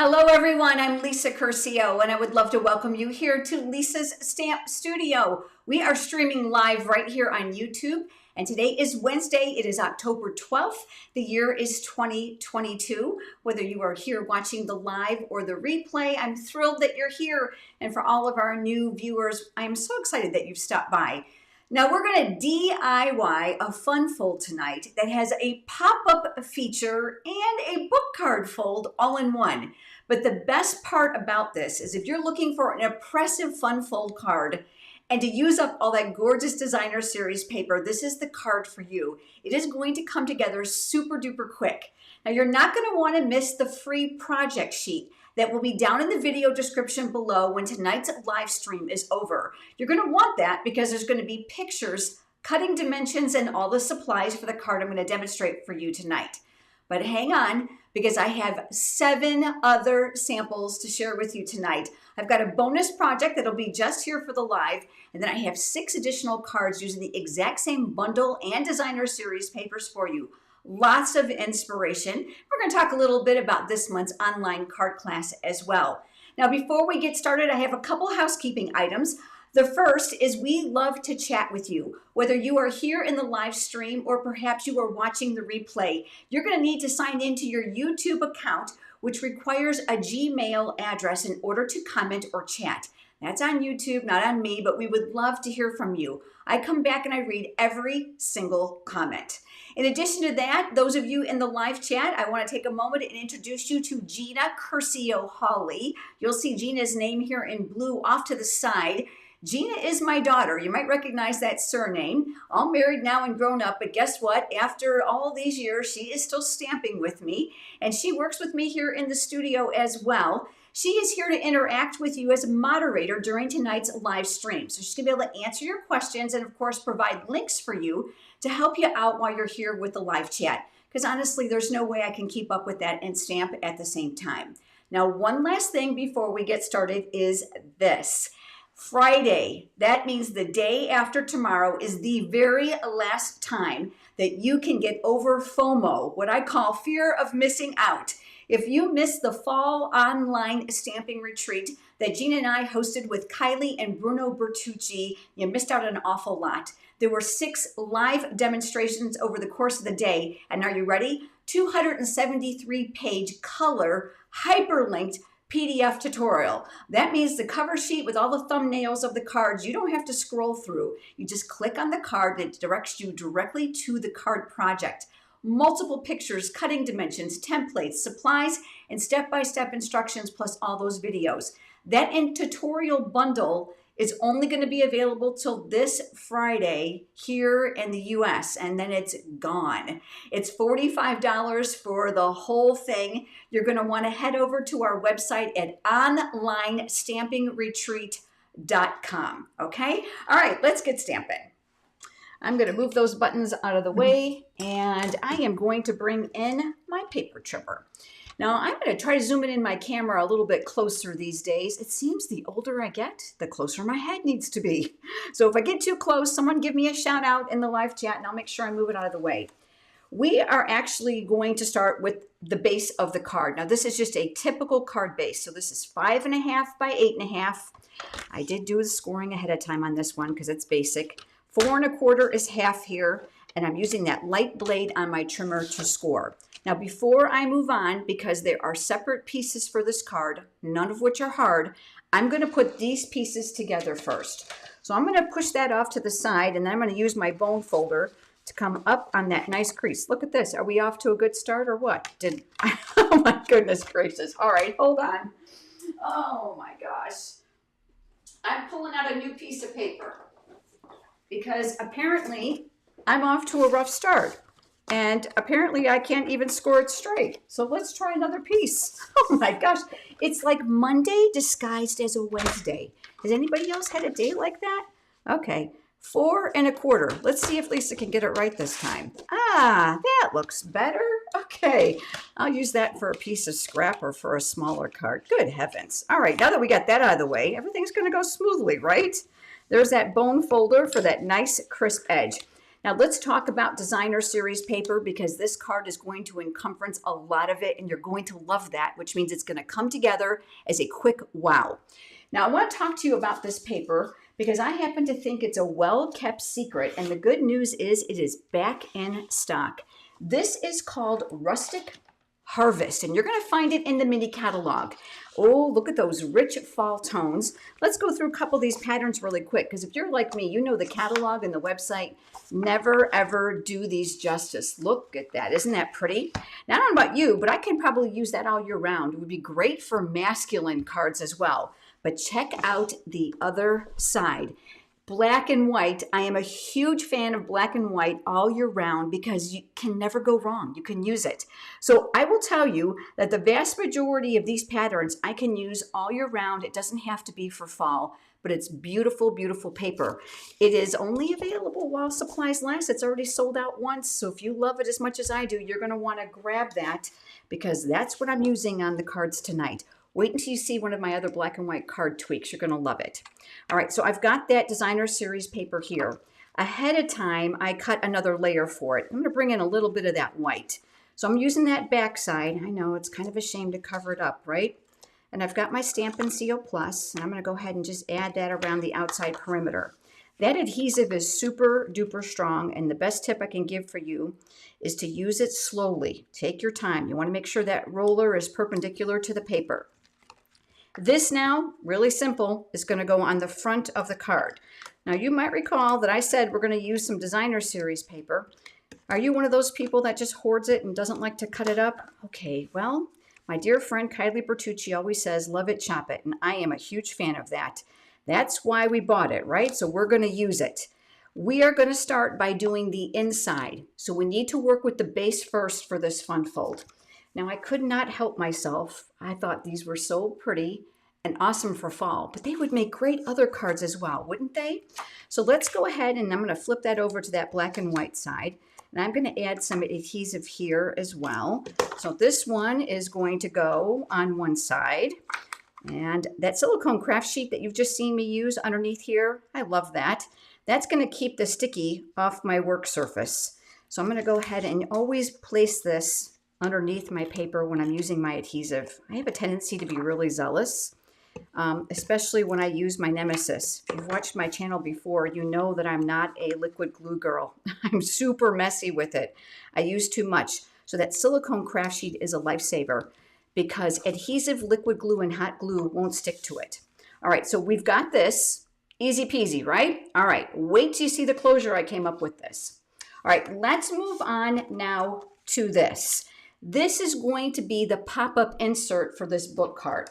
Hello everyone, I'm Lisa Curcio and I would love to welcome you here to Lisa's Stamp Studio. We are streaming live right here on YouTube and today is Wednesday. It is October 12th. The year is 2022. Whether you are here watching the live or the replay, I'm thrilled that you're here. And for all of our new viewers, I'm so excited that you've stopped by. Now we're going to DIY a fun fold tonight that has a pop-up feature and a book card fold all in one. But the best part about this is if you're looking for an impressive fun fold card and to use up all that gorgeous designer series paper, this is the card for you. It is going to come together super duper quick. Now you're not going to want to miss the free project sheet that will be down in the video description below when tonight's live stream is over. You're going to want that because there's going to be pictures, cutting dimensions, and all the supplies for the card I'm going to demonstrate for you tonight. But hang on, because I have 7 other samples to share with you tonight. I've got a bonus project that'll be just here for the live, and then I have 6 additional cards using the exact same bundle and designer series papers for you. Lots of inspiration. We're going to talk a little bit about this month's online card class as well. Now, before we get started, I have a couple housekeeping items. The first is we love to chat with you. Whether you are here in the live stream or perhaps you are watching the replay, you're going to need to sign into your YouTube account, which requires a Gmail address in order to comment or chat. That's on YouTube, not on me, but we would love to hear from you. I come back and I read every single comment. In addition to that, those of you in the live chat, I want to take a moment and introduce you to Gina Curcio Hawley. You'll see Gina's name here in blue off to the side. Gina is my daughter. You might recognize that surname. All married now and grown up, but guess what? After all these years, she is still stamping with me, and she works with me here in the studio as well. She is here to interact with you as a moderator during tonight's live stream. So she's going to be able to answer your questions and, of course, provide links for you to help you out while you're here with the live chat. Because honestly, there's no way I can keep up with that and stamp at the same time. Now, one last thing before we get started is this. Friday, that means the day after tomorrow, is the very last time that you can get over FOMO, what I call fear of missing out. If you missed the fall online stamping retreat that Gina and I hosted with Kylie and Bruno Bertucci, you missed out on an awful lot. There were 6 live demonstrations over the course of the day. And are you ready? 273-page color hyperlinked PDF tutorial. That means the cover sheet with all the thumbnails of the cards, you don't have to scroll through. You just click on the card and it directs you directly to the card project. Multiple pictures, cutting dimensions, templates, supplies, and step-by-step instructions, plus all those videos. That tutorial bundle is only going to be available till this Friday here in the US, and then it's gone. It's $45 for the whole thing. You're going to want to head over to our website at onlinestampingretreat.com. Okay? All right, let's get stamping. I'm going to move those buttons out of the way, and I am going to bring in my paper trimmer. Now, I'm going to try to zoom in my camera a little bit closer these days. It seems the older I get, the closer my head needs to be. So if I get too close, someone give me a shout out in the live chat, and I'll make sure I move it out of the way. We are actually going to start with the base of the card. Now, this is just a typical card base. So this is 5.5 by 8.5. I did do the scoring ahead of time on this one because it's basic. 4 1/4 is half here, and I'm using that light blade on my trimmer to score. Now, before I move on, because there are separate pieces for this card, none of which are hard, I'm going to put these pieces together first. So I'm going to push that off to the side, and then I'm going to use my bone folder to come up on that nice crease. Look at this. Are we off to a good start or what? Oh my goodness gracious. All right, hold on. Oh my gosh. I'm pulling out a new piece of paper because apparently I'm off to a rough start. And apparently I can't even score it straight. So let's try another piece. Oh my gosh. It's like Monday disguised as a Wednesday. Has anybody else had a day like that? Okay. 4 1/4. Let's see if Lisa can get it right this time. Ah, that looks better. Okay. I'll use that for a piece of scrap or for a smaller card. Good heavens. All right. Now that we got that out of the way, everything's going to go smoothly, right? There's that bone folder for that nice crisp edge. Now let's talk about designer series paper, because this card is going to encompass a lot of it and you're going to love that, which means it's going to come together as a quick wow. Now I want to talk to you about this paper because I happen to think it's a well-kept secret, and the good news is it is back in stock. This is called Rustic Harvest, and you're going to find it in the mini catalog. Oh, look at those rich fall tones. Let's go through a couple of these patterns really quick, because if you're like me, you know the catalog and the website never ever do these justice. Look at that. Isn't that pretty? Now, I don't know about you, but I can probably use that all year round. It would be great for masculine cards as well. But check out the other side. Black and white. I am a huge fan of black and white all year round because you can never go wrong. You can use it. So I will tell you that the vast majority of these patterns I can use all year round. It doesn't have to be for fall, but it's beautiful, beautiful paper. It is only available while supplies last. It's already sold out once. So if you love it as much as I do, you're going to want to grab that, because that's what I'm using on the cards tonight. Wait until you see one of my other black and white card tweaks. You're going to love it. All right, so I've got that designer series paper here. Ahead of time, I cut another layer for it. I'm going to bring in a little bit of that white. So I'm using that back side. I know it's kind of a shame to cover it up, right? And I've got my Stampin' CO Plus, and I'm going to go ahead and just add that around the outside perimeter. That adhesive is super duper strong, and the best tip I can give for you is to use it slowly. Take your time. You want to make sure that roller is perpendicular to the paper. This now, really simple, is going to go on the front of the card. Now you might recall that I said we're going to use some designer series paper. Are you one of those people that just hoards it and doesn't like to cut it up? Okay, well, my dear friend Kylie Bertucci always says, love it, chop it, and I am a huge fan of that. That's why we bought it, right? So we're going to use it. We are going to start by doing the inside. So we need to work with the base first for this fun fold. Now, I could not help myself. I thought these were so pretty and awesome for fall, but they would make great other cards as well, wouldn't they? So let's go ahead, and I'm going to flip that over to that black and white side. And I'm going to add some adhesive here as well. So this one is going to go on one side. And that silicone craft sheet that you've just seen me use underneath here, I love that. That's going to keep the sticky off my work surface. So I'm going to go ahead and always place this underneath my paper when I'm using my adhesive. I have a tendency to be really zealous, especially when I use my Nemesis. If you've watched my channel before, you know that I'm not a liquid glue girl. I'm super messy with it. I use too much. So that silicone craft sheet is a lifesaver, because adhesive, liquid glue, and hot glue won't stick to it. All right, so we've got this. Easy peasy, right? All right, wait till you see the closure I came up with this. All right, let's move on now to this. This is going to be the pop-up insert for this book card.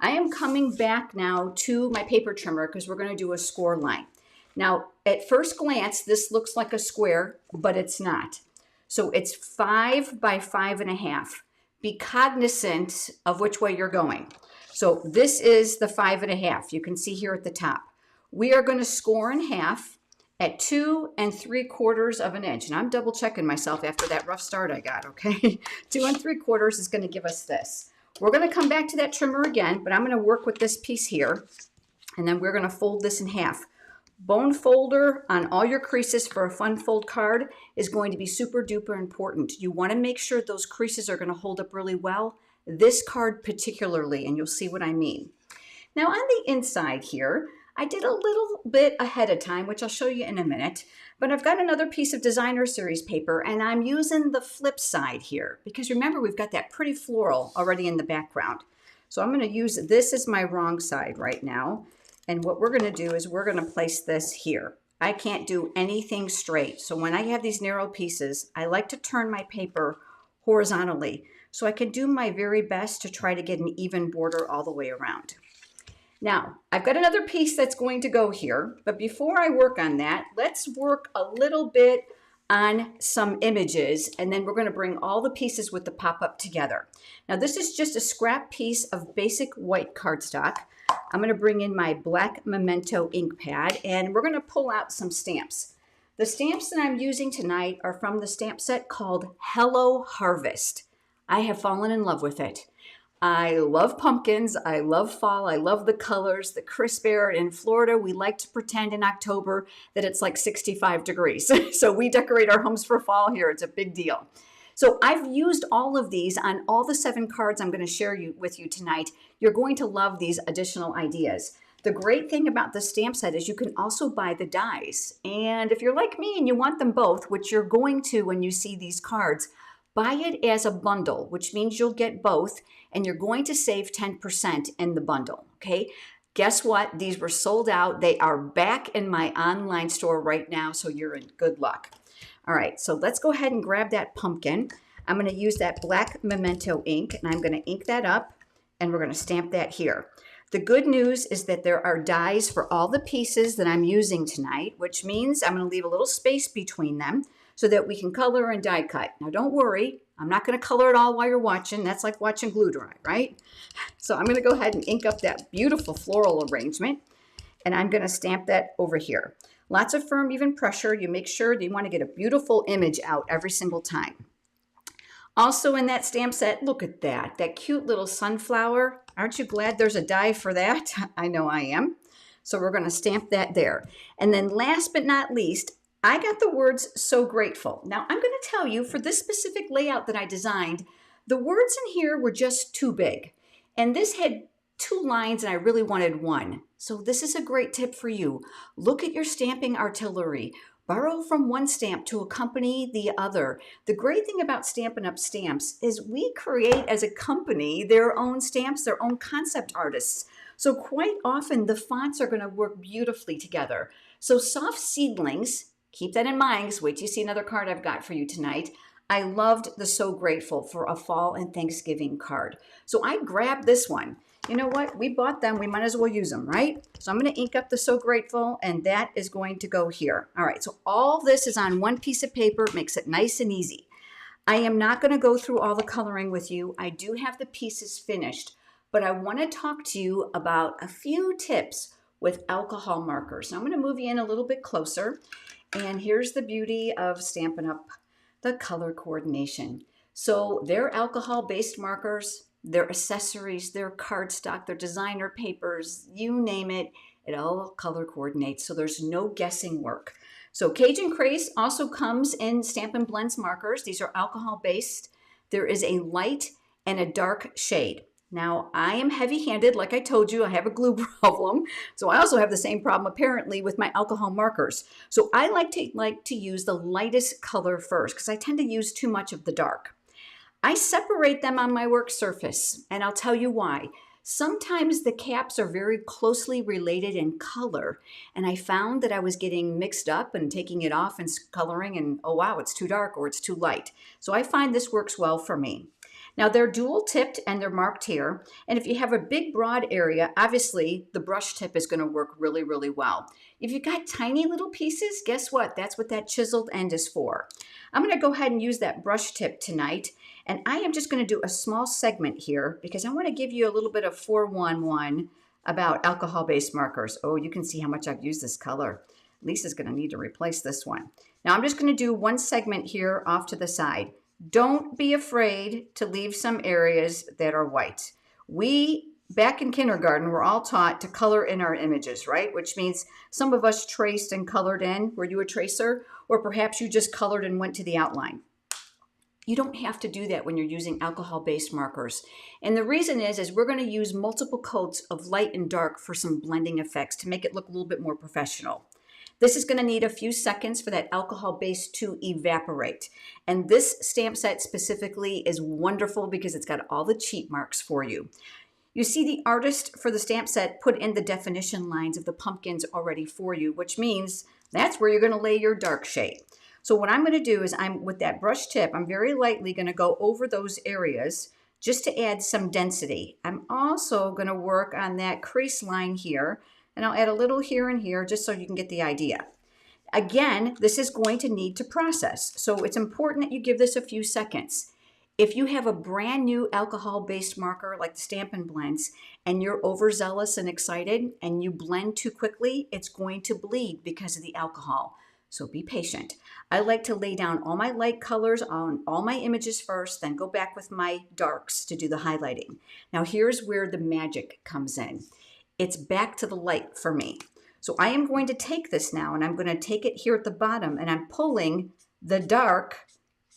I am coming back now to my paper trimmer because we're going to do a score line. Now, at first glance, this looks like a square, but it's not. So it's 5 by 5.5. Be cognizant of which way you're going. So this is the 5.5. You can see here at the top. We are going to score in half at 2 3/4 of an inch. And I'm double checking myself after that rough start I got, okay? 2 3/4 is going to give us this. We're going to come back to that trimmer again, but I'm going to work with this piece here, and then we're going to fold this in half. Bone folder on all your creases for a fun fold card is going to be super duper important. You want to make sure those creases are going to hold up really well. This card particularly, and you'll see what I mean. Now on the inside here, I did a little bit ahead of time, which I'll show you in a minute, but I've got another piece of designer series paper, and I'm using the flip side here because remember, we've got that pretty floral already in the background. So I'm going to use this as my wrong side right now. And what we're going to do is we're going to place this here. I can't do anything straight. So when I have these narrow pieces, I like to turn my paper horizontally so I can do my very best to try to get an even border all the way around. Now, I've got another piece that's going to go here, but before I work on that, let's work a little bit on some images, and then we're going to bring all the pieces with the pop-up together. Now, this is just a scrap piece of basic white cardstock. I'm going to bring in my black Memento ink pad, and we're going to pull out some stamps. The stamps that I'm using tonight are from the stamp set called Hello Harvest. I have fallen in love with it. I love pumpkins. I love fall. I love the colors, the crisp air. In Florida, we like to pretend in October that it's like 65 degrees. So we decorate our homes for fall here. It's a big deal. So I've used all of these on all the 7 cards I'm going to share with you tonight. You're going to love these additional ideas. The great thing about the stamp set is you can also buy the dies. And if you're like me and you want them both, which you're going to when you see these cards, buy it as a bundle, which means you'll get both, and you're going to save 10% in the bundle, okay? Guess what? These were sold out. They are back in my online store right now, so you're in good luck. All right, so let's go ahead and grab that pumpkin. I'm going to use that black memento ink, and I'm going to ink that up, and we're going to stamp that here. The good news is that there are dies for all the pieces that I'm using tonight, which means I'm going to leave a little space between them so that we can color and die cut. Now, don't worry. I'm not going to color it all while you're watching. That's like watching glue dry, right? So I'm going to go ahead and ink up that beautiful floral arrangement, and I'm going to stamp that over here. Lots of firm, even pressure. You make sure that you want to get a beautiful image out every single time. Also in that stamp set, look at that cute little sunflower. Aren't you glad there's a die for that? I know I am. So we're going to stamp that there. And then last but not least, I got the words "so grateful." Now I'm going to tell you, for this specific layout that I designed, the words in here were just too big. And this had 2 lines and I really wanted 1. So this is a great tip for you. Look at your stamping artillery. Borrow from one stamp to accompany the other. The great thing about Stampin' Up! Stamps is we create as a company their own stamps, their own concept artists. So quite often the fonts are going to work beautifully together. So soft seedlings, keep that in mind, because wait till you see another card I've got for you tonight. I loved the "So Grateful" for a fall and Thanksgiving card. So I grabbed this one. You know what? We bought them. We might as well use them, right? So I'm going to ink up the "So Grateful," and that is going to go here. All right, so all this is on one piece of paper. It makes it nice and easy. I am not going to go through all the coloring with you. I do have the pieces finished, but I want to talk to you about a few tips with alcohol markers. Now I'm going to move you in a little bit closer, and here's the beauty of Stampin' Up! The color coordination. So they're alcohol-based markers, they're accessories, they're cardstock, they're designer papers, you name it, it all color coordinates, so there's no guessing work. So Cajun Craze also comes in Stampin' Blends markers. These are alcohol-based. There is a light and a dark shade. Now, I am heavy-handed. Like I told you, I have a glue problem. So I also have the same problem, apparently, with my alcohol markers. So I like to use the lightest color first because I tend to use too much of the dark. I separate them on my work surface, and I'll tell you why. Sometimes the caps are very closely related in color, and I found that I was getting mixed up and taking it off and coloring, and oh wow, it's too dark or it's too light. So I find this works well for me. Now they're dual tipped and they're marked here. And if you have a big broad area, obviously the brush tip is going to work really, really well. If you've got tiny little pieces, guess what? That's what that chiseled end is for. I'm going to go ahead and use that brush tip tonight. And I am just going to do a small segment here because I want to give you a little bit of 411 about alcohol-based markers. Oh, you can see how much I've used this color. Lisa's going to need to replace this one. Now I'm just going to do one segment here off to the side. Don't be afraid to leave some areas that are white. We, back in kindergarten, were all taught to color in our images, right? Which means some of us traced and colored in. Were you a tracer? Or perhaps you just colored and went to the outline. You don't have to do that when you're using alcohol-based markers. And the reason is we're going to use multiple coats of light and dark for some blending effects to make it look a little bit more professional. This is going to need a few seconds for that alcohol base to evaporate. And this stamp set specifically is wonderful because it's got all the cheat marks for you. You see the artist for the stamp set put in the definition lines of the pumpkins already for you, which means that's where you're going to lay your dark shade. So what I'm going to do is with that brush tip, I'm very lightly going to go over those areas just to add some density. I'm also going to work on that crease line here. And I'll add a little here and here just so you can get the idea. Again, this is going to need to process. So it's important that you give this a few seconds. If you have a brand new alcohol-based marker like the Stampin' Blends and you're overzealous and excited and you blend too quickly, it's going to bleed because of the alcohol. so be patient. I like to lay down all my light colors on all my images first, then go back with my darks to do the highlighting. Now here's where the magic comes in. It's back to the light for me. So I am going to take this now and I'm going to take it here at the bottom and I'm pulling the dark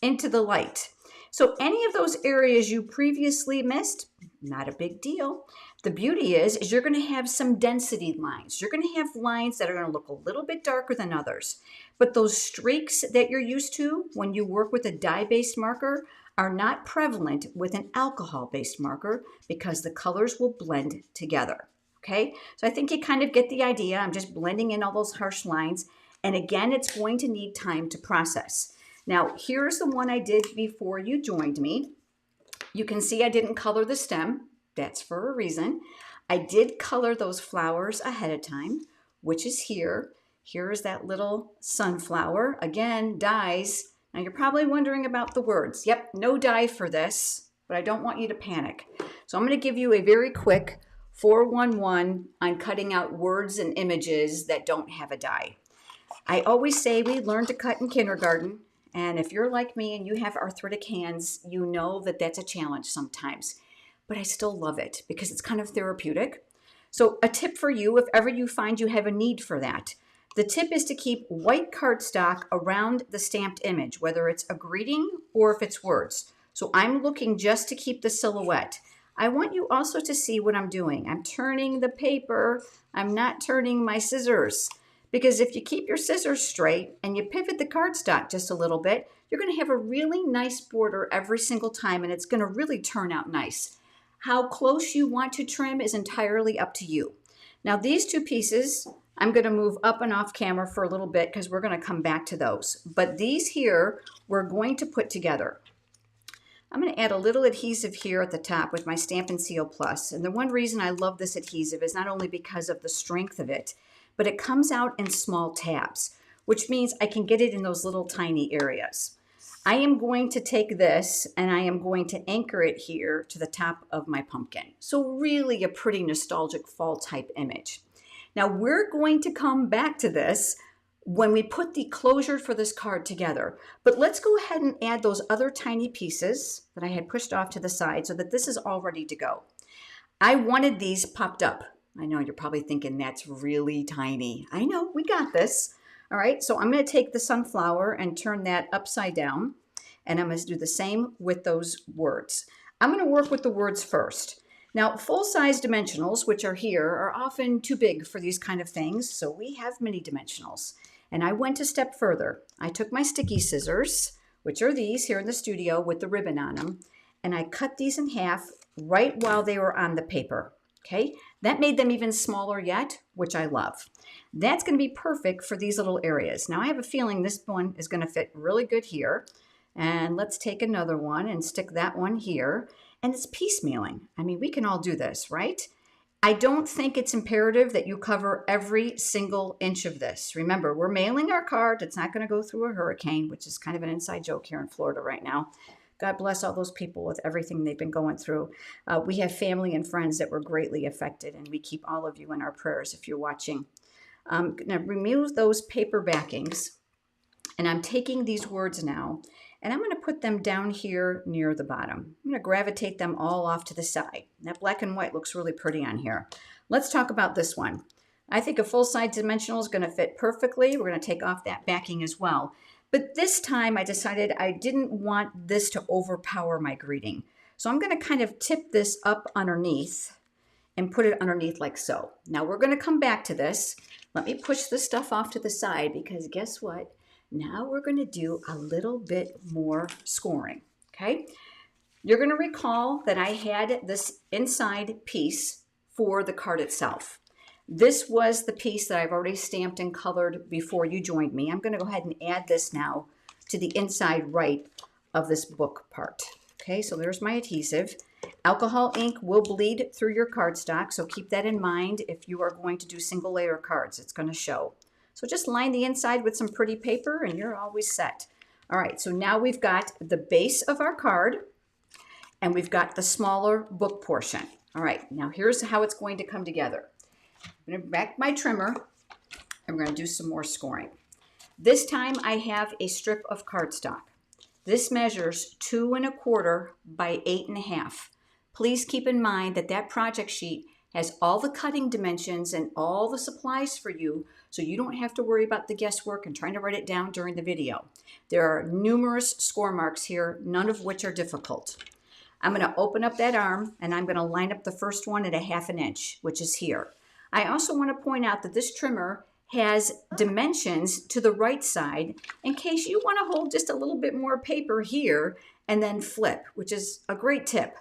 into the light. So any of those areas you previously missed, not a big deal. The beauty is you're going to have some density lines. You're going to have lines that are going to look a little bit darker than others. But those streaks that you're used to when you work with a dye-based marker are not prevalent with an alcohol-based marker because the colors will blend together. Okay, so I think you kind of get the idea. I'm just blending in all those harsh lines. And again, it's going to need time to process. Now, here's the one I did before you joined me. You can see I didn't color the stem. That's for a reason. I did color those flowers ahead of time, which is here. Here is that little sunflower. Again, dyes. Now, you're probably wondering about the words. Yep, no dye for this, but I don't want you to panic. So I'm going to give you a very quick 411 on cutting out words and images that don't have a dye. I always say we learn to cut in kindergarten, and if you're like me and you have arthritic hands, you know that that's a challenge sometimes, but I still love it because it's kind of therapeutic. So a tip for you, if ever you find you have a need for that, the tip is to keep white cardstock around the stamped image, whether it's a greeting or if it's words. So I'm looking just to keep the silhouette. I want you also to see what I'm doing. I'm turning the paper. I'm not turning my scissors. Because if you keep your scissors straight and you pivot the cardstock just a little bit, you're going to have a really nice border every single time and it's going to really turn out nice. How close you want to trim is entirely up to you. Now these two pieces, I'm going to move up and off camera for a little bit because we're going to come back to those. But these here, we're going to put together. I'm going to add a little adhesive here at the top with my Stampin' Seal Plus. And the one reason I love this adhesive is not only because of the strength of it, but it comes out in small tabs, which means I can get it in those little tiny areas. I am going to take this and I am going to anchor it here to the top of my pumpkin. So really a pretty nostalgic fall type image. Now we're going to come back to this when we put the closure for this card together. But let's go ahead and add those other tiny pieces that I had pushed off to the side so that this is all ready to go. I wanted these popped up. I know you're probably thinking that's really tiny. I know, we got this. All right, so I'm going to take the sunflower and turn that upside down. And I'm going to do the same with those words. I'm going to work with the words first. Now, full-size dimensionals, which are here, are often too big for these kind of things. So we have mini dimensionals. And I went a step further. I took my sticky scissors, which are these here in the studio with the ribbon on them, and I cut these in half right while they were on the paper. Okay, that made them even smaller yet, which I love. That's going to be perfect for these little areas. Now I have a feeling this one is going to fit really good here. And let's take another one and stick that one here. And it's piecemealing. I mean, we can all do this, right? I don't think it's imperative that you cover every single inch of this. Remember, we're mailing our card. It's not going to go through a hurricane, which is kind of an inside joke here in Florida right now. God bless all those people with everything they've been going through. We have family and friends that were greatly affected, and we keep all of you in our prayers if you're watching. Now remove those paper backings, and I'm taking these words now, and I'm going to put them down here near the bottom. I'm going to gravitate them all off to the side. That black and white looks really pretty on here. Let's talk about this one. I think a full-size dimensional is going to fit perfectly. We're going to take off that backing as well. But this time I decided I didn't want this to overpower my greeting. So I'm going to kind of tip this up underneath and put it underneath like so. Now we're going to come back to this. Let me push this stuff off to the side because guess what? Now we're going to do a little bit more scoring, okay? You're going to recall that I had this inside piece for the card itself. This was the piece that I've already stamped and colored before you joined me. I'm going to go ahead and add this now to the inside right of this book part. Okay, so there's my adhesive. Alcohol ink will bleed through your cardstock, so keep that in mind if you are going to do single layer cards. It's going to show. So just line the inside with some pretty paper and you're always set. All right, so now we've got the base of our card and we've got the smaller book portion. All right, now here's how it's going to come together. I'm going to back my trimmer and we're going to do some more scoring. This time I have a strip of cardstock. This measures 2¼ by 8½. Please keep in mind that that project sheet has all the cutting dimensions and all the supplies for you, so you don't have to worry about the guesswork and trying to write it down during the video. There are numerous score marks here, none of which are difficult. I'm going to open up that arm and I'm going to line up the first one at 1/2 inch, which is here. I also want to point out that this trimmer has dimensions to the right side in case you want to hold just a little bit more paper here and then flip, which is a great tip.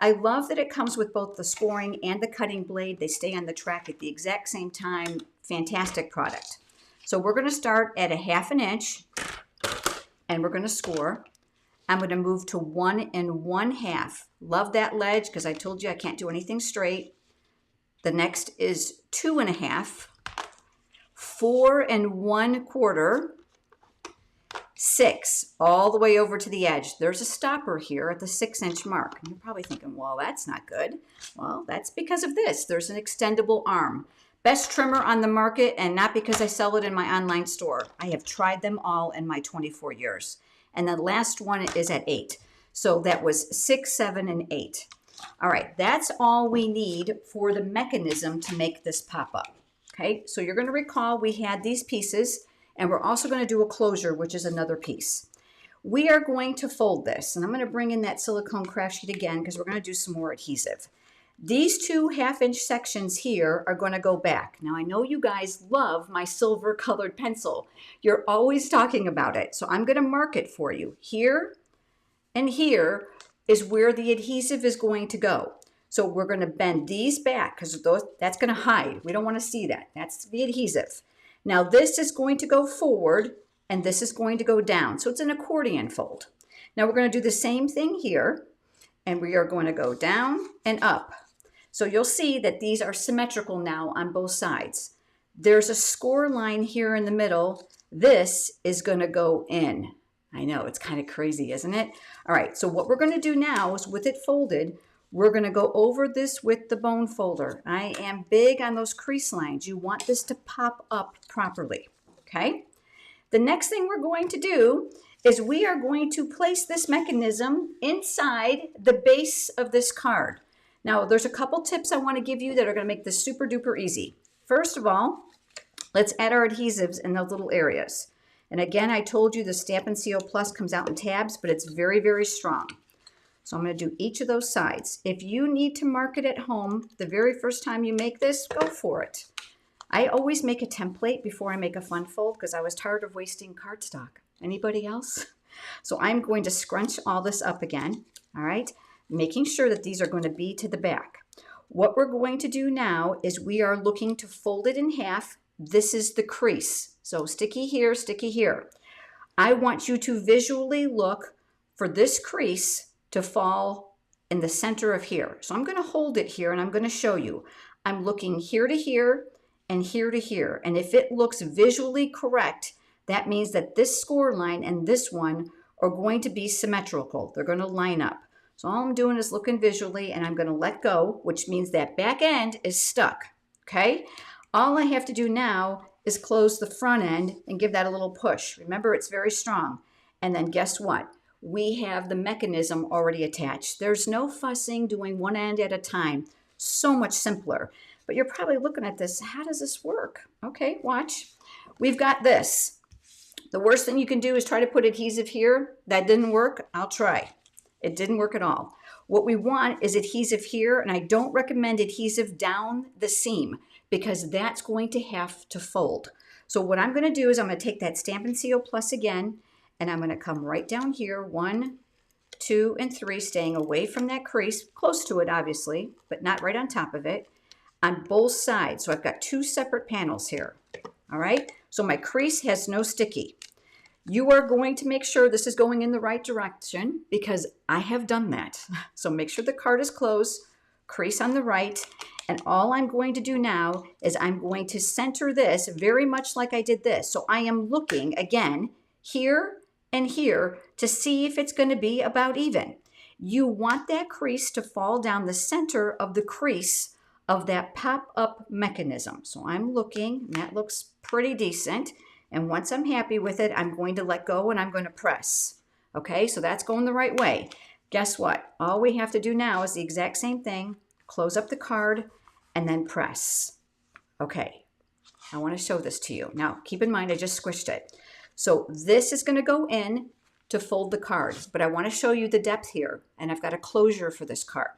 I love that it comes with both the scoring and the cutting blade. They stay on the track at the exact same time. Fantastic product. So we're going to start at 1/2 inch and we're going to score. I'm going to move to 1 1/2. Love that ledge because I told you I can't do anything straight. The next is 2 1/2, 4 1/4, 6, all the way over to the edge. There's a stopper here at the 6-inch mark. And you're probably thinking, well, that's not good. Well, that's because of this. There's an extendable arm. Best trimmer on the market, and not because I sell it in my online store. I have tried them all in my 24 years. And the last one is at 8. So that was 6, 7, and 8. All right, that's all we need for the mechanism to make this pop up. Okay, so you're going to recall we had these pieces, and we're also going to do a closure, which is another piece. We are going to fold this, and I'm going to bring in that silicone craft sheet again because we're going to do some more adhesive. These 2 1/2-inch sections here are going to go back. Now, I know you guys love my silver colored pencil. You're always talking about it. So I'm going to mark it for you. Here and here is where the adhesive is going to go. So we're going to bend these back because that's going to hide. We don't want to see that. That's the adhesive. Now, this is going to go forward and this is going to go down. So it's an accordion fold. Now, we're going to do the same thing here, and we are going to go down and up. So you'll see that these are symmetrical now on both sides. There's a score line here in the middle. This is going to go in. I know, it's kind of crazy, isn't it? All right, so what we're going to do now is with it folded, we're going to go over this with the bone folder. I am big on those crease lines. You want this to pop up properly, okay? The next thing we're going to do is we are going to place this mechanism inside the base of this card. Now, there's a couple tips I want to give you that are going to make this super duper easy. First of all, let's add our adhesives in those little areas. And again, I told you the Stampin' CO Plus comes out in tabs, but it's very, very strong. So I'm going to do each of those sides. If you need to mark it at home the very first time you make this, go for it. I always make a template before I make a fun fold because I was tired of wasting cardstock. Anybody else? So I'm going to scrunch all this up again, all right? Making sure that these are going to be to the back. What we're going to do now is we are looking to fold it in half. This is the crease. So sticky here, sticky here. I want you to visually look for this crease to fall in the center of here. So I'm going to hold it here and I'm going to show you. I'm looking here to here and here to here. And if it looks visually correct, that means that this score line and this one are going to be symmetrical. They're going to line up. So all I'm doing is looking visually and I'm going to let go, which means that back end is stuck, okay? All I have to do now is close the front end and give that a little push. Remember, it's very strong. And then guess what? We have the mechanism already attached. There's no fussing doing one end at a time. So much simpler. But you're probably looking at this, how does this work? Okay, watch. We've got this. The worst thing you can do is try to put adhesive here. That didn't work. I'll try. It didn't work at all. What we want is adhesive here, and I don't recommend adhesive down the seam because that's going to have to fold. So what I'm going to do is I'm going to take that Stampin' CO Plus again, and I'm going to come right down here, 1, 2, and 3, staying away from that crease, close to it obviously, but not right on top of it, on both sides. So I've got 2 separate panels here. All right, so my crease has no sticky. You are going to make sure this is going in the right direction because I have done that. So make sure the card is closed, crease on the right, and all I'm going to do now is I'm going to center this very much like I did this. So I am looking again here and here to see if it's going to be about even. You want that crease to fall down the center of the crease of that pop-up mechanism. So I'm looking, and that looks pretty decent. And once I'm happy with it, I'm going to let go and I'm going to press. Okay, so that's going the right way. Guess what? All we have to do now is the exact same thing. Close up the card and then press. Okay, I want to show this to you. Now, keep in mind, I just squished it. So this is going to go in to fold the card, but I want to show you the depth here, and I've got a closure for this card.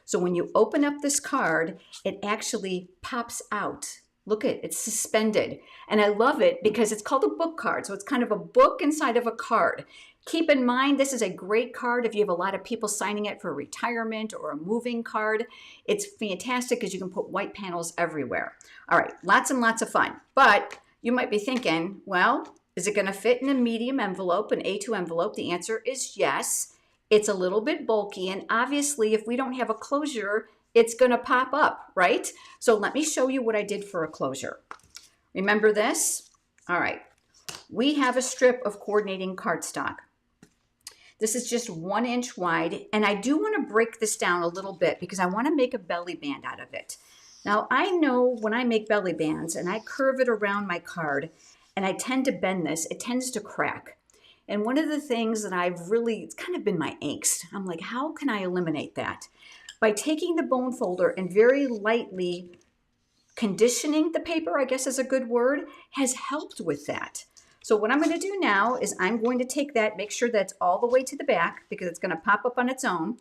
So when you open up this card, it actually pops out. Look at it, it's suspended. And I love it because it's called a book card. So it's kind of a book inside of a card. Keep in mind, this is a great card if you have a lot of people signing it for retirement or a moving card. It's fantastic because you can put white panels everywhere. All right, lots and lots of fun. But you might be thinking, well, is it going to fit in a medium envelope, an A2 envelope? The answer is yes. It's a little bit bulky, and obviously if we don't have a closure, it's going to pop up, right? So let me show you what I did for a closure. Remember this? All right. We have a strip of coordinating cardstock. This is just 1 inch wide, and I do want to break this down a little bit because I want to make a belly band out of it. Now, I know when I make belly bands and I curve it around my card and I tend to bend this, it tends to crack. And one of the things that it's kind of been my angst. I'm like, how can I eliminate that? By taking the bone folder and very lightly conditioning the paper, I guess is a good word, has helped with that. So what I'm going to do now is I'm going to take that, make sure that's all the way to the back because it's going to pop up on its own.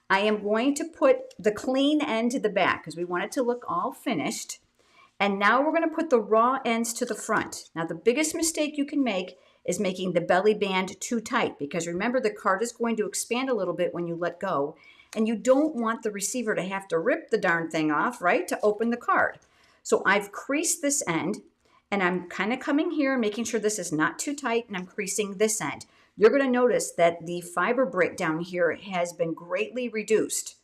I am going to put the clean end to the back because we want it to look all finished. And now we're going to put the raw ends to the front. Now the biggest mistake you can make is making the belly band too tight because remember the card is going to expand a little bit when you let go. And you don't want the receiver to have to rip the darn thing off, right, to open the card. So I've creased this end, and I'm kind of coming here, making sure this is not too tight, and I'm creasing this end. You're going to notice that the fiber breakdown here has been greatly reduced.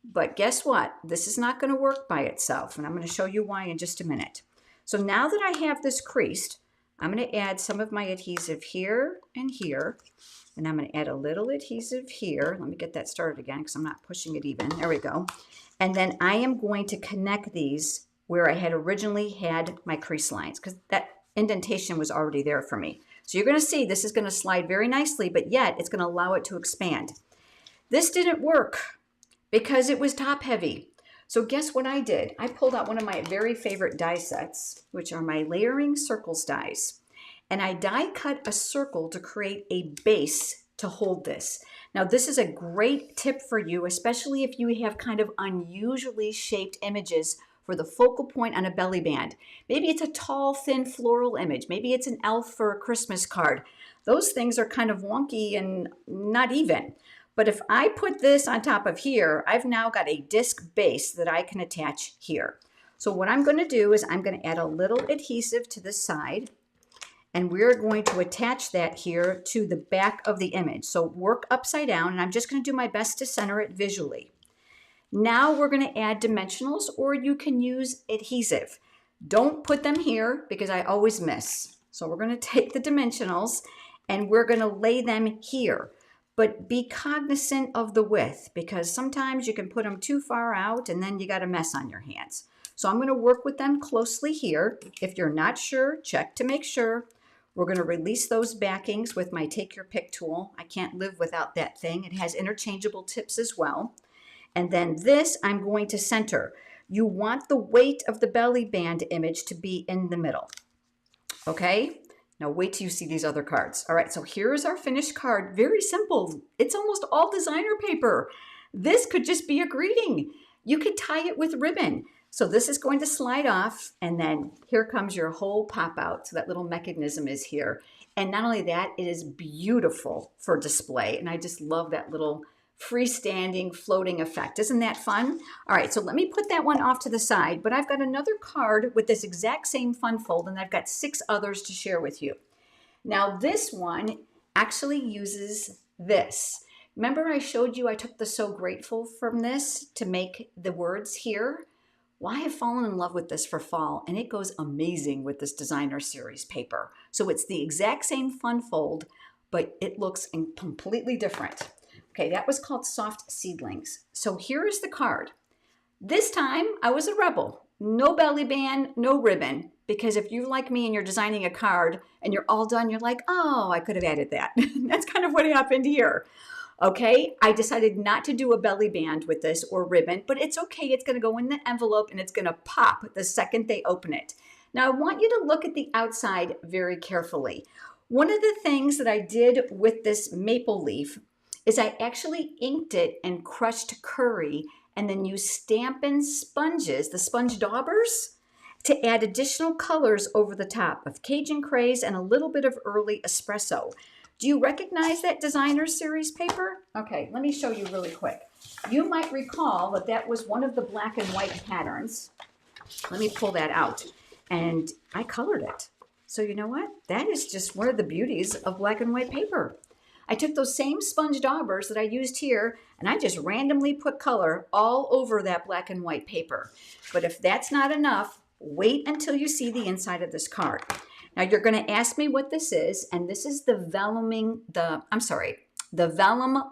But guess what? This is not going to work by itself, and I'm going to show you why in just a minute. So now that I have this creased, I'm going to add some of my adhesive here and here. And I'm going to add a little adhesive here. Let me get that started again because I'm not pushing it even. There we go. And then I am going to connect these where I had originally had my crease lines because that indentation was already there for me. So you're going to see this is going to slide very nicely, but yet it's going to allow it to expand. This didn't work because it was top heavy. So guess what I did? I pulled out one of my very favorite die sets, which are my layering circles dies. And I die cut a circle to create a base to hold this. Now this is a great tip for you, especially if you have kind of unusually shaped images for the focal point on a belly band. Maybe it's a tall, thin floral image. Maybe it's an elf for a Christmas card. Those things are kind of wonky and not even. But if I put this on top of here, I've now got a disc base that I can attach here. So what I'm going to do is I'm going to add a little adhesive to this side. And we're going to attach that here to the back of the image. So work upside down, and I'm just going to do my best to center it visually. Now we're going to add dimensionals, or you can use adhesive. Don't put them here because I always miss. So we're going to take the dimensionals and we're going to lay them here. But be cognizant of the width because sometimes you can put them too far out and then you got a mess on your hands. So I'm going to work with them closely here. If you're not sure, check to make sure. We're going to release those backings with my Take Your Pick tool. I can't live without that thing. It has interchangeable tips as well. And then this I'm going to center. You want the weight of the belly band image to be in the middle. Okay? Now wait till you see these other cards. All right, so here's our finished card. Very simple. It's almost all designer paper. This could just be a greeting. You could tie it with ribbon. So this is going to slide off, and then here comes your whole pop out. So that little mechanism is here. And not only that, it is beautiful for display. And I just love that little freestanding floating effect. Isn't that fun? All right, so let me put that one off to the side, but I've got another card with this exact same fun fold, and I've got 6 others to share with you. Now this one actually uses this. Remember I showed you I took the So Grateful from this to make the words here? Well, I have fallen in love with this for fall, and it goes amazing with this designer series paper. So it's the exact same fun fold, but it looks completely different. Okay, that was called Soft Seedlings. So here is the card. This time I was a rebel. no belly band, no ribbon, because if you're like me and you're designing a card and you're all done, you're like, oh, I could have added that. That's kind of what happened here. Okay, I decided not to do a belly band with this or ribbon, but it's okay. It's going to go in the envelope and it's going to pop the second they open it. Now, I want you to look at the outside very carefully. One of the things that I did with this maple leaf is I actually inked it and crushed curry and then used Stampin' sponges, the sponge daubers, to add additional colors over the top of Cajun Craze and a little bit of early espresso. Do you recognize that designer series paper? Okay, let me show you really quick. You might recall that that was one of the black and white patterns. Let me pull that out. And I colored it. So you know what? That is just one of the beauties of black and white paper. I took those same sponge daubers that I used here and I just randomly put color all over that black and white paper. But if that's not enough, wait until you see the inside of this card. Now you're going to ask me what this is, and this is the vellum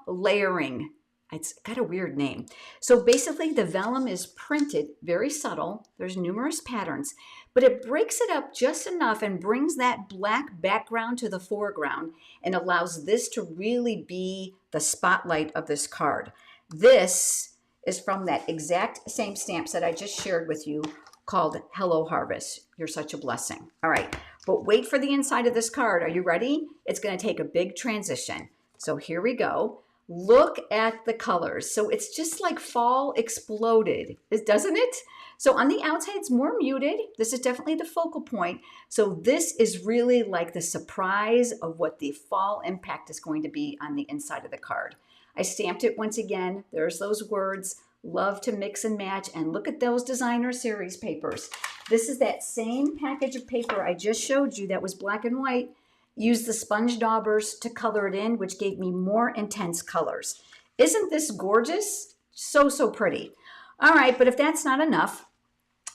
layering. It's got a weird name. So basically the vellum is printed very subtle. There's numerous patterns, but it breaks it up just enough and brings that black background to the foreground and allows this to really be the spotlight of this card. This is from that exact same stamp set I just shared with you called Hello Harvest. You're such a blessing. All right, but wait for the inside of this card. Are you ready? It's going to take a big transition. So here we go. Look at the colors. So it's just like fall exploded, doesn't it? So on the outside, it's more muted. This is definitely the focal point. So this is really like the surprise of what the fall impact is going to be on the inside of the card. I stamped it once again. There's those words. Love to mix and match, and look at those designer series papers. This is that same package of paper I just showed you that was black and white. Used the sponge daubers to color it in, which gave me more intense colors. Isn't this gorgeous? So, so pretty. All right, but if that's not enough,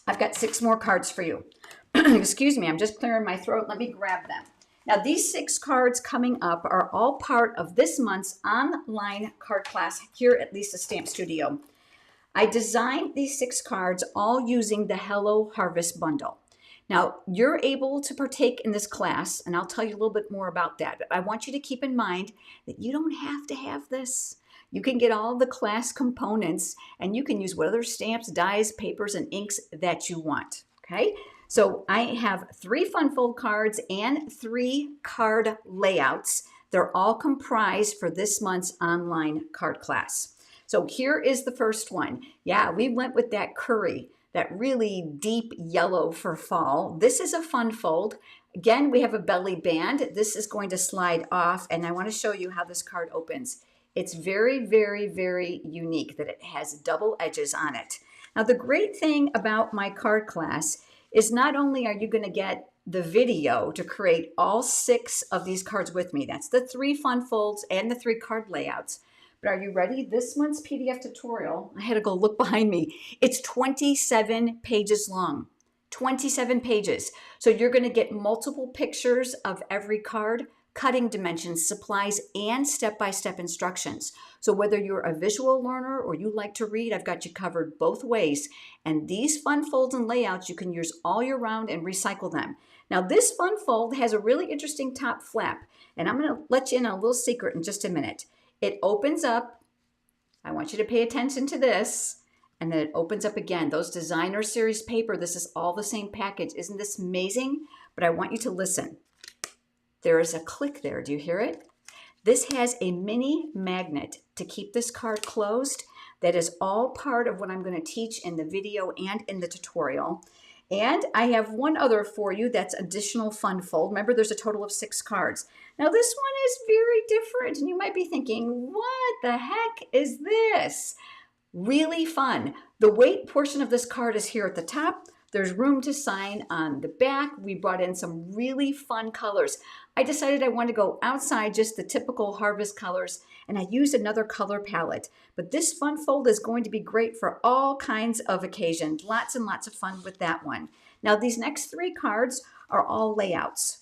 I've got 6 more cards for you. Excuse me, I'm just clearing my throat. Let me grab them. Now, these 6 cards coming up are all part of this month's online card class here at Lisa's Stamp Studio. I designed these 6 cards all using the Hello Harvest bundle. Now, you're able to partake in this class, and I'll tell you a little bit more about that. But I want you to keep in mind that you don't have to have this. You can get all the class components, and you can use what other stamps, dies, papers, and inks that you want, okay? So I have 3 fun fold cards and 3 card layouts. They're all comprised for this month's online card class. So here is the first one. Yeah, we went with that curry, that really deep yellow for fall. This is a fun fold. Again, we have a belly band. This is going to slide off, and I want to show you how this card opens. It's very, very, very unique that it has double edges on it. Now, the great thing about my card class is not only are you going to get the video to create all 6 of these cards with me, that's the 3 fun folds and the 3 card layouts, but are you ready? This month's PDF tutorial, I had to go look behind me. It's 27 pages long, 27 pages. So you're going to get multiple pictures of every card, cutting dimensions, supplies, and step-by-step instructions. So whether you're a visual learner or you like to read, I've got you covered both ways. And these fun folds and layouts, you can use all year round and recycle them. Now this fun fold has a really interesting top flap, and I'm going to let you in on a little secret in just a minute. It opens up. I want you to pay attention to this. And then it opens up again. Those designer series paper, this is all the same package. Isn't this amazing? But I want you to listen. There is a click there. Do you hear it? This has a mini magnet to keep this card closed. That is all part of what I'm going to teach in the video and in the tutorial. And I have one other for you that's additional fun fold. Remember, there's a total of 6 cards. Now, this one is very different, and you might be thinking, what the heck is this? Really fun. The weight portion of this card is here at the top. There's room to sign on the back. We brought in some really fun colors. I decided I wanted to go outside just the typical harvest colors, and I used another color palette. But this fun fold is going to be great for all kinds of occasions. Lots and lots of fun with that one. Now, these next 3 cards are all layouts.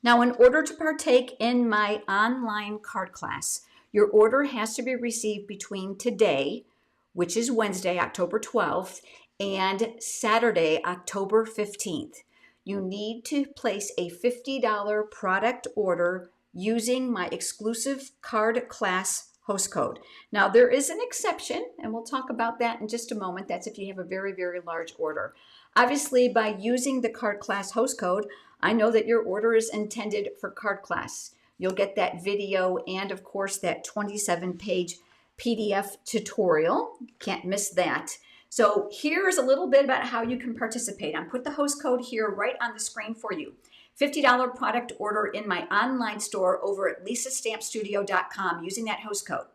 Now, in order to partake in my online card class, your order has to be received between today, which is Wednesday, October 12th, and Saturday, October 15th. You need to place a $50 product order using my exclusive card class host code. Now, there is an exception, and we'll talk about that in just a moment. That's if you have a very, very large order. Obviously, by using the card class host code, I know that your order is intended for card class. You'll get that video and, of course, that 27-page PDF tutorial. Can't miss that. So here's a little bit about how you can participate. I put the host code here right on the screen for you. $50 product order in my online store over at lisastampstudio.com using that host code.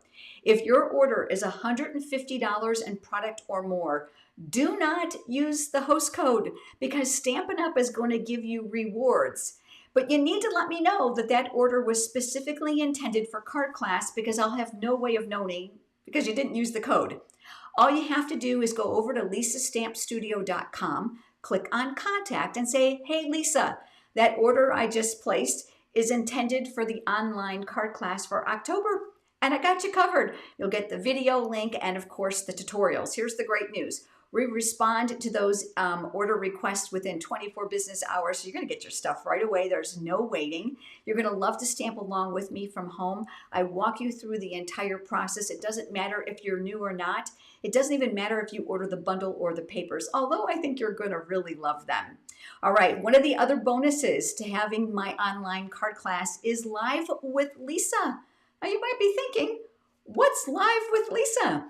If your order is $150 in product or more, do not use the host code because Stampin' Up! Is going to give you rewards. But you need to let me know that that order was specifically intended for card class because I'll have no way of knowing because you didn't use the code. All you have to do is go over to lisastampstudio.com, click on contact and say, hey, Lisa, that order I just placed is intended for the online card class for October, and I got you covered. You'll get the video link and, of course, the tutorials. Here's the great news. We respond to those order requests within 24 business hours, so you're going to get your stuff right away. There's no waiting. You're going to love to stamp along with me from home. I walk you through the entire process. It doesn't matter if you're new or not. It doesn't even matter if you order the bundle or the papers, although I think you're going to really love them. All right, one of the other bonuses to having my online card class is Live with Lisa. Now you might be thinking, what's Live with Lisa?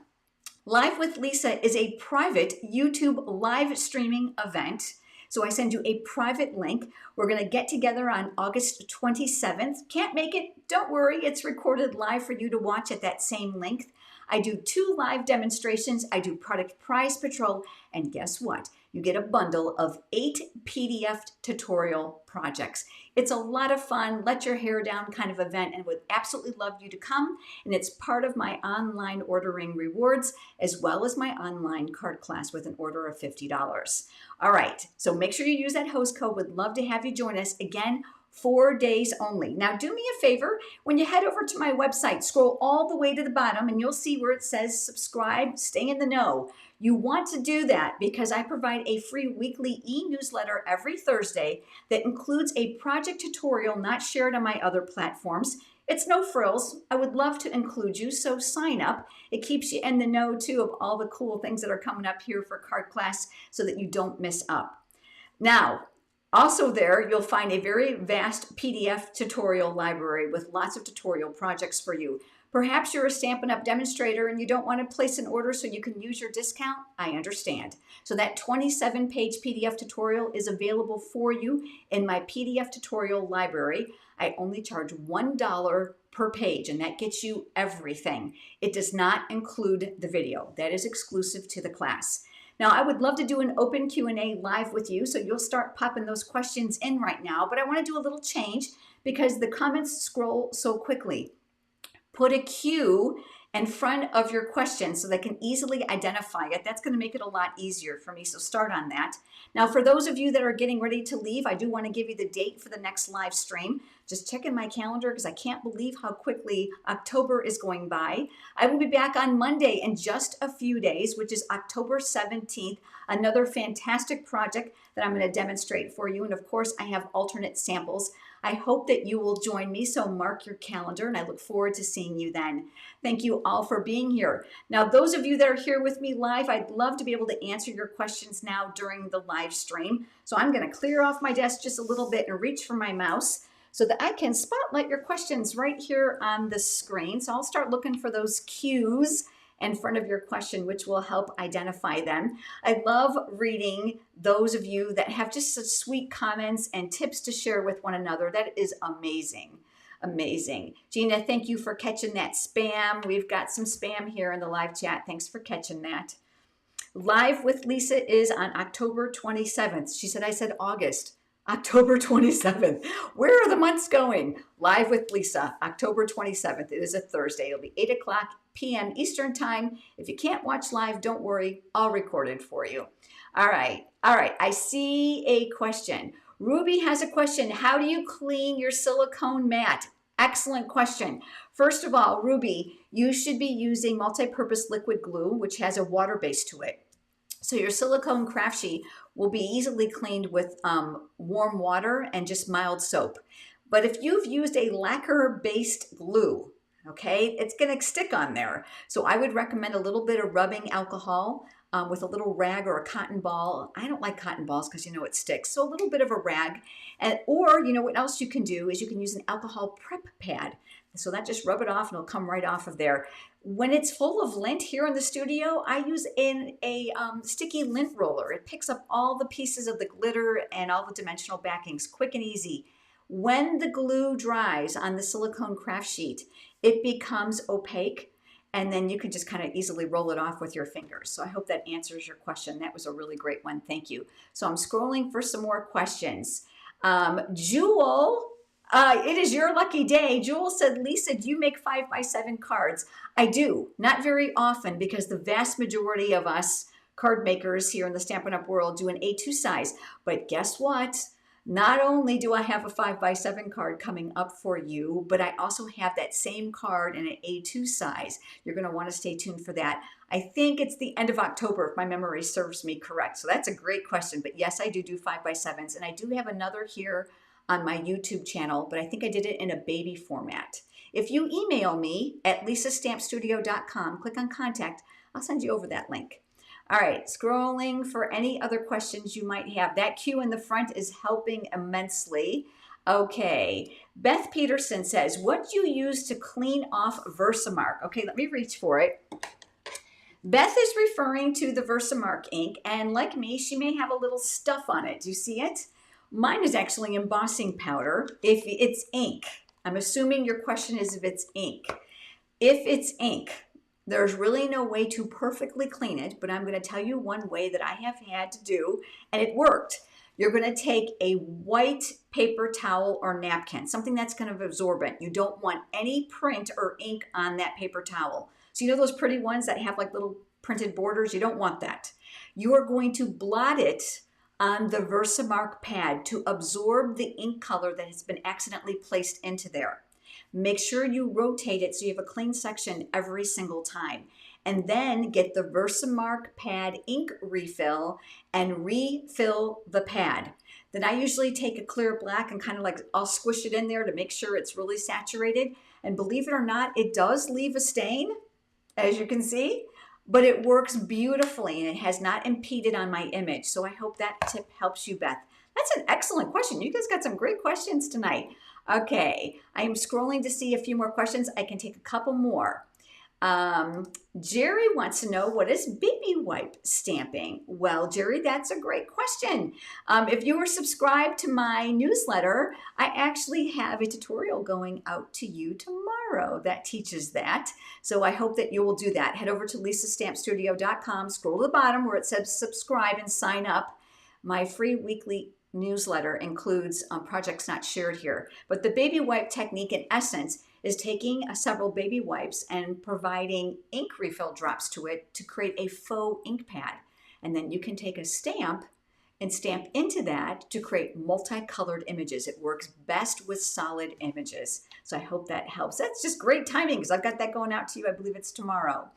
Live with Lisa is a private YouTube live streaming event. So I send you a private link. We're going to get together on August 27th. Can't make it? Don't worry. It's recorded live for you to watch at that same length. I do 2 live demonstrations. I do product prize patrol. And guess what? You get a bundle of 8 PDF tutorial projects. It's a lot of fun, let your hair down kind of event, and would absolutely love you to come. And it's part of my online ordering rewards, as well as my online card class with an order of $50. All right, so make sure you use that host code. Would love to have you join us. Again, 4 days only. Now do me a favor, when you head over to my website, scroll all the way to the bottom and you'll see where it says subscribe, stay in the know. You want to do that because I provide a free weekly e-newsletter every Thursday that includes a project tutorial not shared on my other platforms. It's no frills. I would love to include you, so sign up. It keeps you in the know too of all the cool things that are coming up here for card class so that you don't miss up. Now, also there, you'll find a very vast PDF tutorial library with lots of tutorial projects for you. Perhaps you're a Stampin' Up! Demonstrator and you don't want to place an order so you can use your discount. I understand. So that 27-page PDF tutorial is available for you in my PDF tutorial library. I only charge $1 per page, and that gets you everything. It does not include the video. That is exclusive to the class. Now, I would love to do an open Q&A live with you, so you'll start popping those questions in right now, but I want to do a little change because the comments scroll so quickly. Put a Q in front of your question so they can easily identify it. That's going to make it a lot easier for me, so start on that. Now, for those of you that are getting ready to leave, I do want to give you the date for the next live stream. Just check in my calendar because I can't believe how quickly October is going by. I will be back on Monday in just a few days, which is October 17th, another fantastic project that I'm going to demonstrate for you. And of course, I have alternate samples. I hope that you will join me, so mark your calendar, and I look forward to seeing you then. Thank you all for being here. Now, those of you that are here with me live, I'd love to be able to answer your questions now during the live stream. So I'm going to clear off my desk just a little bit and reach for my mouse so that I can spotlight your questions right here on the screen. So I'll start looking for those cues in front of your question, which will help identify them. I love reading those of you that have just such sweet comments and tips to share with one another. That is amazing. Amazing. Gina, thank you for catching that spam. We've got some spam here in the live chat. Thanks for catching that. Live with Lisa is on October 27th. She said, I said August. October 27th. Where are the months going? Live with Lisa, October 27th. It is a Thursday. It'll be 8 o'clock p.m. Eastern time. If you can't watch live, don't worry. I'll record it for you. All right. I see a question. Ruby has a question. How do you clean your silicone mat? Excellent question. First of all, Ruby, you should be using multi-purpose liquid glue, which has a water base to it. So your silicone craft sheet will be easily cleaned with warm water and just mild soap. But if you've used a lacquer-based glue, okay, it's going to stick on there. So I would recommend a little bit of rubbing alcohol with a little rag or a cotton ball. I don't like cotton balls because you know it sticks. So a little bit of a rag. Or you know what else you can do is you can use an alcohol prep pad. So that just rub it off and it'll come right off of there. When it's full of lint here in the studio, I use a sticky lint roller. It picks up all the pieces of the glitter and all the dimensional backings, quick and easy. When the glue dries on the silicone craft sheet, it becomes opaque, and then you can just kind of easily roll it off with your fingers. So I hope that answers your question. That was a really great one. Thank you. So I'm scrolling for some more questions. Jewel, it is your lucky day. Jewel said, Lisa, do you make 5x7 cards? I do, not very often, because the vast majority of us card makers here in the Stampin' Up! World do an A2 size. But guess what? Not only do I have a 5x7 card coming up for you, but I also have that same card in an A2 size. You're going to want to stay tuned for that. I think it's the end of October, if my memory serves me correct. So that's a great question. But yes, I do 5x7s. And I do have another here on my YouTube channel, but I think I did it in a baby format. If you email me at lisastampstudio.com, click on contact, I'll send you over that link. All right, scrolling for any other questions you might have. That cue in the front is helping immensely. Okay, Beth Peterson says, what do you use to clean off Versamark? Okay, let me reach for it. Beth is referring to the Versamark ink, and like me, she may have a little stuff on it. Do you see it? Mine is actually embossing powder. If it's ink, I'm assuming your question is if it's ink. If it's ink, there's really no way to perfectly clean it, but I'm going to tell you one way that I have had to do, and it worked. You're going to take a white paper towel or napkin, something that's kind of absorbent. You don't want any print or ink on that paper towel. So you know those pretty ones that have like little printed borders? You don't want that. You are going to blot it on the Versamark pad to absorb the ink color that has been accidentally placed into there. Make sure you rotate it so you have a clean section every single time. And then get the Versamark pad ink refill and refill the pad. Then I usually take a clear black and kind of like I'll squish it in there to make sure it's really saturated. And believe it or not, it does leave a stain, as you can see, but it works beautifully and it has not impeded on my image. So I hope that tip helps you, Beth. That's an excellent question. You guys got some great questions tonight. Okay, I am scrolling to see a few more questions. I can take a couple more. Jerry wants to know, what is baby wipe stamping? Well, Jerry, that's a great question. If you were subscribed to my newsletter, I actually have a tutorial going out to you tomorrow that teaches that. So I hope that you will do that. Head over to lisastampstudio.com, scroll to the bottom where it says subscribe and sign up. My free weekly newsletter includes projects not shared here. But the baby wipe technique, in essence, is taking several baby wipes and providing ink refill drops to it to create a faux ink pad. And then you can take a stamp and stamp into that to create multicolored images. It works best with solid images. So I hope that helps. That's just great timing because I've got that going out to you. I believe it's tomorrow.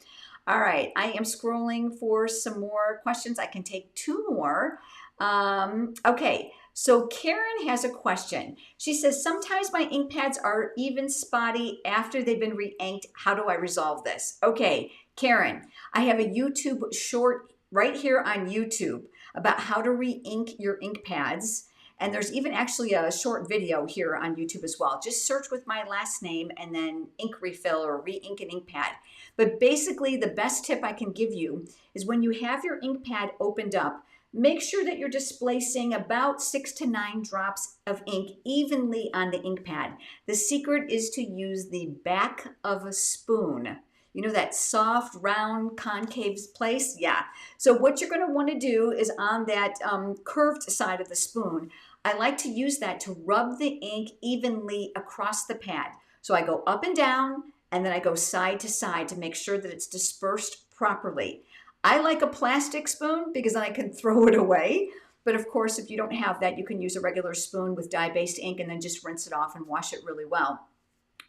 All right, I am scrolling for some more questions. I can take two more. Okay, so Karen has a question. She says, sometimes my ink pads are even spotty after they've been re-inked. How do I resolve this? Okay, Karen, I have a YouTube short right here on YouTube about how to re-ink your ink pads. And there's even actually a short video here on YouTube as well. Just search with my last name and then ink refill or re-ink an ink pad. But basically the best tip I can give you is when you have your ink pad opened up, make sure that you're displacing about 6 to 9 drops of ink evenly on the ink pad. The secret is to use the back of a spoon. You know that soft, round, concave place? Yeah. So what you're going to want to do is on that curved side of the spoon, I like to use that to rub the ink evenly across the pad. So I go up and down, and then I go side to side to make sure that it's dispersed properly. I like a plastic spoon because then I can throw it away. But of course, if you don't have that, you can use a regular spoon with dye-based ink and then just rinse it off and wash it really well.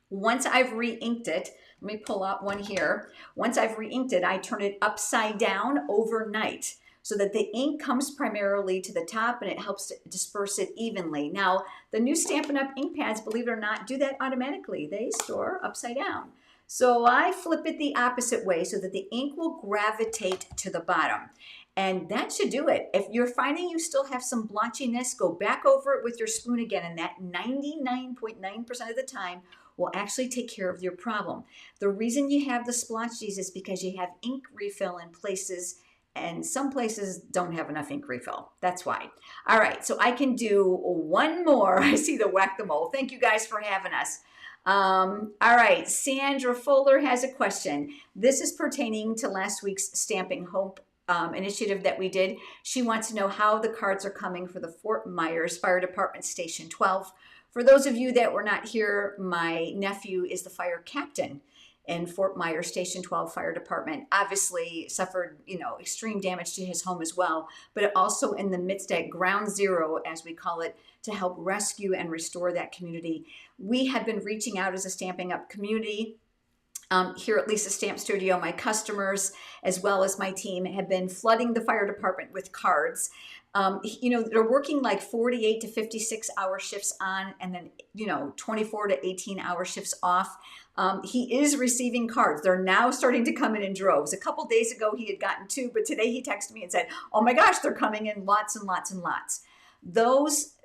Once I've re-inked it, let me pull out one here. Once I've re-inked it, I turn it upside down overnight. so that the ink comes primarily to the top and it helps to disperse it evenly. Now, the new Stampin' Up! Ink pads, believe it or not, do that automatically. They store upside down. So I flip it the opposite way so that the ink will gravitate to the bottom. And that should do it. If you're finding you still have some blotchiness, go back over it with your spoon again, and that 99.9% of the time will actually take care of your problem. The reason you have the splotches is because you have ink refill in places, and some places don't have enough ink refill. That's why. All right, so I can do one more. I see the whack-the-mole. Thank you guys for having us. All right, Sandra Fuller has a question. This is pertaining to last week's Stamping Hope initiative that we did. She wants to know how the cards are coming for the Fort Myers Fire Department Station 12. For those of you that were not here, my nephew is the fire captain in Fort Myers Station 12 Fire Department. Obviously suffered, extreme damage to his home as well, but also in the midst at ground zero, as we call it, to help rescue and restore that community. We have been reaching out as a Stamping Up community. Here at Lisa's Stamp Studio, my customers, as well as my team, have been flooding the fire department with cards. They're working like 48 to 56 hour shifts on, and then, 24 to 18 hour shifts off. He is receiving cards. They're now starting to come in droves. A couple days ago, he had gotten 2, but today he texted me and said, oh my gosh, they're coming in lots and lots and lots. Those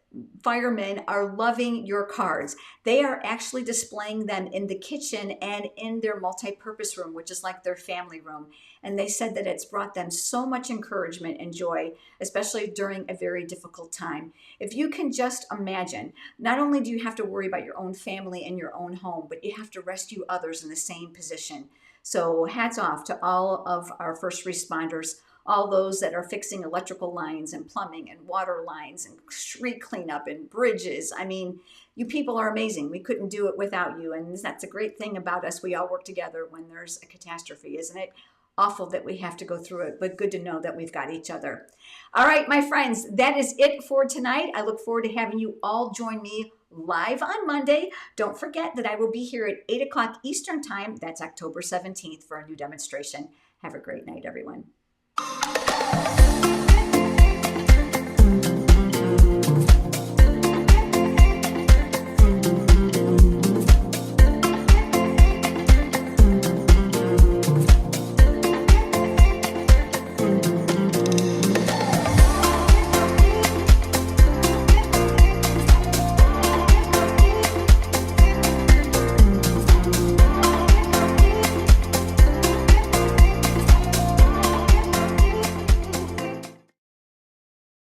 firemen are loving your cards. They are actually displaying them in the kitchen and in their multi-purpose room, which is like their family room. And they said that it's brought them so much encouragement and joy, especially during a very difficult time. If you can just imagine, not only do you have to worry about your own family and your own home, but you have to rescue others in the same position. So hats off to all of our first responders, all those that are fixing electrical lines and plumbing and water lines and street cleanup and bridges. I mean, you people are amazing. We couldn't do it without you. And that's a great thing about us. We all work together when there's a catastrophe, isn't it? Awful that we have to go through it, but good to know that we've got each other. All right, my friends, that is it for tonight. I look forward to having you all join me live on Monday. Don't forget that I will be here at 8 o'clock Eastern Time. That's October 17th for a new demonstration. Have a great night, everyone.